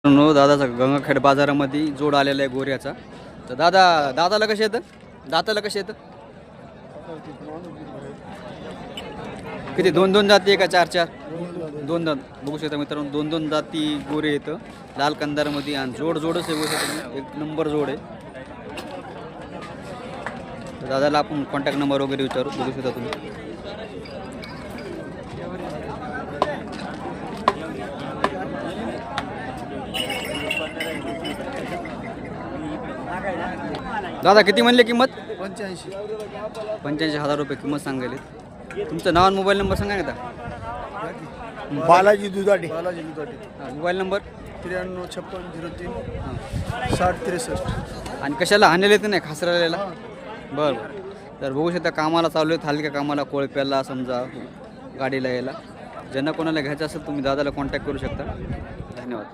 दादाचा गंगाखेड बाजारामध्ये जोड आलेला आहे गोऱ्याचा. तर दादाला कसे येतं, दाताला कसे येतं, किती दोन दोन जाती आहे का चार चार? दोन दात बघू शकता मित्रांनो, दोन दोन जाती गोरे येतं लाल कंदारमध्ये आणि जोडच आहे बघू शकता, एक नंबर जोड आहे. तर दादाला आपण कॉन्टॅक्ट नंबर वगैरे विचारू, बघू शकता तुम्ही. दादा किती म्हणले किंमत? 85,000 रुपये किंमत सांगायली. तुमचं नाव आणि मोबाईल नंबर सांगा ना. बालाजी दुधाटे. Mobile number 9356036063. आणि कशाला आणलेले तर नाही खासरालेला? बरं बरं. तर बघू शकता कामाला चालू आहेत, हलक्या कामाला, कोळप्याला समजा, गाडीला यायला. ज्यांना कोणाला घ्यायचं असेल तुम्ही दादाला कॉन्टॅक्ट करू शकता. धन्यवाद.